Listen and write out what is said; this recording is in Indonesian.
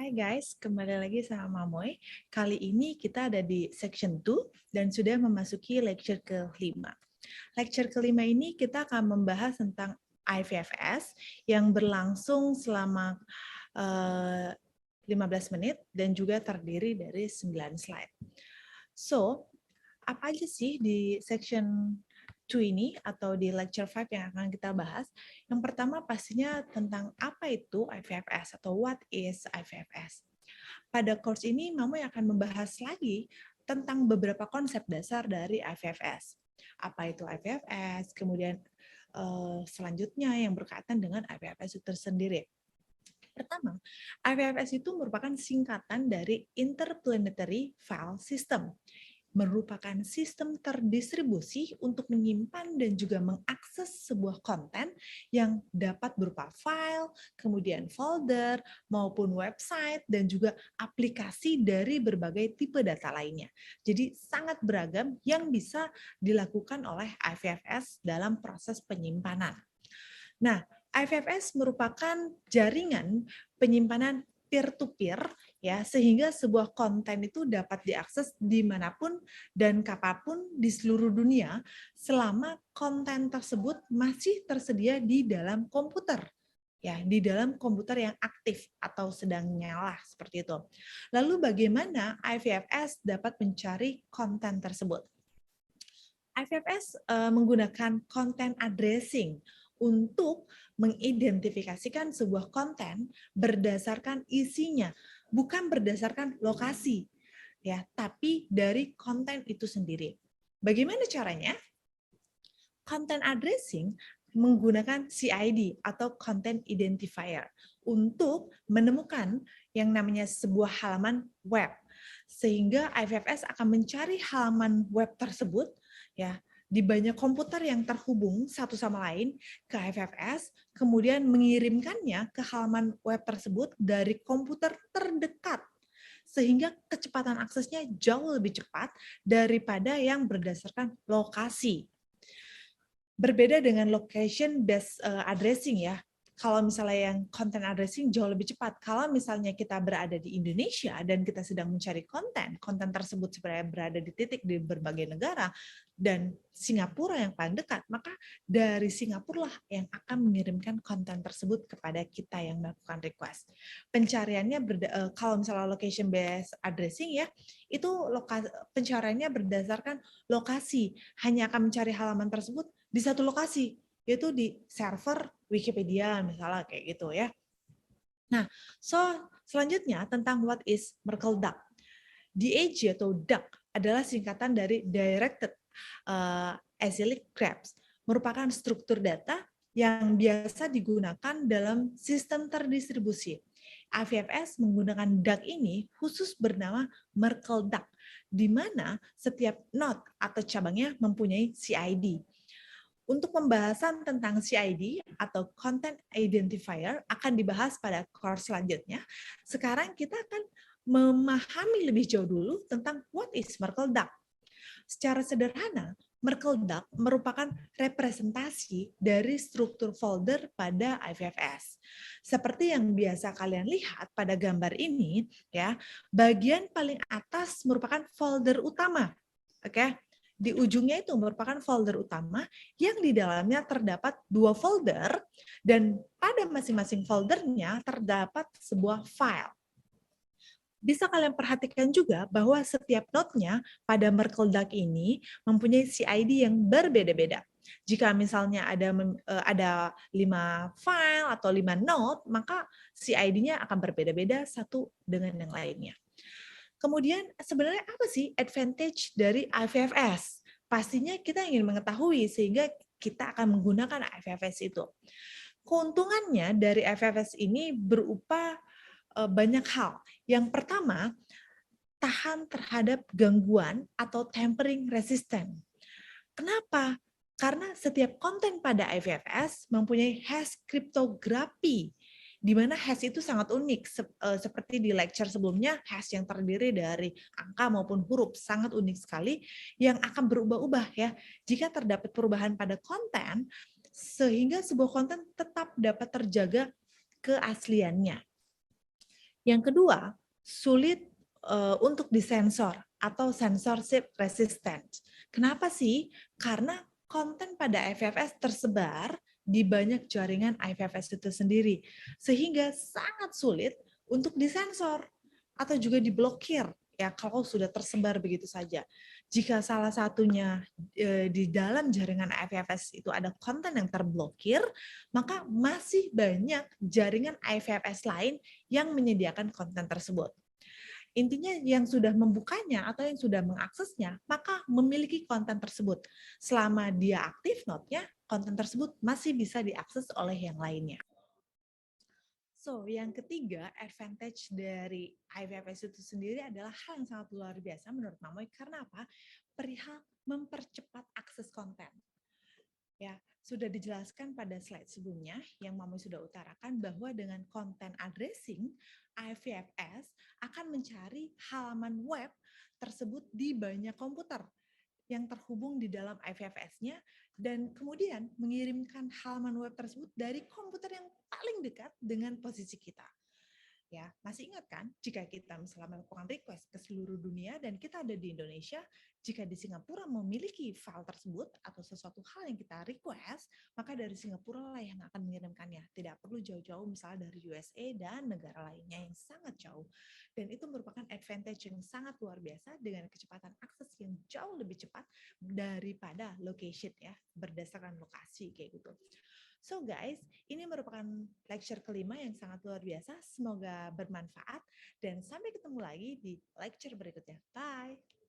Hai guys, kembali lagi sama Moy. Kali ini kita ada di section 2 dan sudah memasuki lecture ke-5. Lecture ke-5 ini kita akan membahas tentang IVFS yang berlangsung selama 15 menit dan juga terdiri dari 9 slide. So, apa aja sih di section 2 ini atau di lecture 5 yang akan kita bahas? Yang pertama pastinya tentang apa itu IVFS atau what is IVFS. Pada course ini, Mamo akan membahas lagi tentang beberapa konsep dasar dari IVFS. Apa itu IVFS, kemudian selanjutnya yang berkaitan dengan IVFS itu tersendiri. Pertama, IVFS itu merupakan singkatan dari Interplanetary File System, merupakan sistem terdistribusi untuk menyimpan dan juga mengakses sebuah konten yang dapat berupa file, kemudian folder, maupun website, dan juga aplikasi dari berbagai tipe data lainnya. Jadi sangat beragam yang bisa dilakukan oleh IVFS dalam proses penyimpanan. Nah, IVFS merupakan jaringan penyimpanan peer-to-peer, ya, sehingga sebuah konten itu dapat diakses dimanapun dan kapanpun di seluruh dunia selama konten tersebut masih tersedia di dalam komputer, ya, di dalam komputer yang aktif atau sedang nyala seperti itu. Lalu bagaimana IVFS dapat mencari konten tersebut? IVFS menggunakan content addressing untuk mengidentifikasikan sebuah konten berdasarkan isinya, bukan berdasarkan lokasi, ya, tapi dari konten itu sendiri. Bagaimana caranya? Content addressing menggunakan CID atau Content Identifier untuk menemukan yang namanya sebuah halaman web. Sehingga IVFS akan mencari halaman web tersebut ya di banyak komputer yang terhubung satu sama lain ke IVFS, kemudian mengirimkannya ke halaman web tersebut dari komputer terdekat sehingga kecepatan aksesnya jauh lebih cepat daripada yang berdasarkan lokasi. Berbeda dengan location based addressing ya. Kalau misalnya yang content addressing jauh lebih cepat. Kalau misalnya kita berada di Indonesia dan kita sedang mencari konten tersebut sebenarnya berada di titik di berbagai negara dan Singapura yang paling dekat, maka dari Singapura lah yang akan mengirimkan konten tersebut kepada kita yang melakukan request. Pencariannya kalau misalnya location based addressing ya, itu pencariannya berdasarkan lokasi, hanya akan mencari halaman tersebut di satu lokasi, yaitu di server Wikipedia misalnya kayak gitu ya. Nah, selanjutnya tentang what is Merkle Duck. DAG atau DUC adalah singkatan dari Directed Acyclic Graph, merupakan struktur data yang biasa digunakan dalam sistem terdistribusi. IVFS menggunakan DUC ini khusus bernama Merkle Duck, di mana setiap node atau cabangnya mempunyai CID. Untuk pembahasan tentang CID atau Content Identifier akan dibahas pada course selanjutnya. Sekarang kita akan memahami lebih jauh dulu tentang what is Merkle Duck. Secara sederhana, Merkle Duck merupakan representasi dari struktur folder pada IVFS. Seperti yang biasa kalian lihat pada gambar ini, ya, bagian paling atas merupakan folder utama. Oke. Di ujungnya itu merupakan folder utama yang di dalamnya terdapat 2 folder dan pada masing-masing foldernya terdapat sebuah file. Bisa kalian perhatikan juga bahwa setiap node-nya pada Merkle Duck ini mempunyai CID yang berbeda-beda. Jika misalnya ada 5 file atau 5 node, maka CID-nya akan berbeda-beda satu dengan yang lainnya. Kemudian sebenarnya apa sih advantage dari IVFS? Pastinya kita ingin mengetahui sehingga kita akan menggunakan IVFS itu. Keuntungannya dari IVFS ini berupa banyak hal. Yang pertama, tahan terhadap gangguan atau tampering resistant. Kenapa? Karena setiap konten pada IVFS mempunyai hash kriptografi, di mana hash itu sangat unik. Seperti di lecture sebelumnya, hash yang terdiri dari angka maupun huruf sangat unik sekali yang akan berubah-ubah ya. Jika terdapat perubahan pada konten, sehingga sebuah konten tetap dapat terjaga keasliannya. Yang kedua, sulit untuk disensor atau censorship resistant. Kenapa sih? Karena konten pada IFFS tersebar di banyak jaringan IFFS itu sendiri, sehingga sangat sulit untuk disensor atau juga diblokir ya kalau sudah tersebar begitu saja. Jika salah satunya di dalam jaringan IFFS itu ada konten yang terblokir, maka masih banyak jaringan IFFS lain yang menyediakan konten tersebut. Intinya yang sudah membukanya atau yang sudah mengaksesnya, maka memiliki konten tersebut. Selama dia aktif node-nya, konten tersebut masih bisa diakses oleh yang lainnya. So, yang ketiga, advantage dari IFFS itu sendiri adalah hal yang sangat luar biasa menurut Mamoy. Karena apa? Perihal mempercepat akses konten. Ya, sudah dijelaskan pada slide sebelumnya yang Mamoy sudah utarakan bahwa dengan content addressing, IFFS akan mencari halaman web tersebut di banyak komputer yang terhubung di dalam IFFS-nya dan kemudian mengirimkan halaman web tersebut dari komputer yang paling dekat dengan posisi kita. Ya, masih ingat kan jika kita misalnya melakukan request ke seluruh dunia dan kita ada di Indonesia, jika di Singapura memiliki file tersebut atau sesuatu hal yang kita request, maka dari Singapura lah yang akan mengirimkannya. Tidak perlu jauh-jauh misalnya dari USA dan negara lainnya yang sangat jauh. Dan itu merupakan advantage yang sangat luar biasa dengan kecepatan akses yang jauh lebih cepat daripada location ya, berdasarkan lokasi kayak gitu. So guys, ini merupakan lecture kelima yang sangat luar biasa. Semoga bermanfaat dan sampai ketemu lagi di lecture berikutnya. Bye!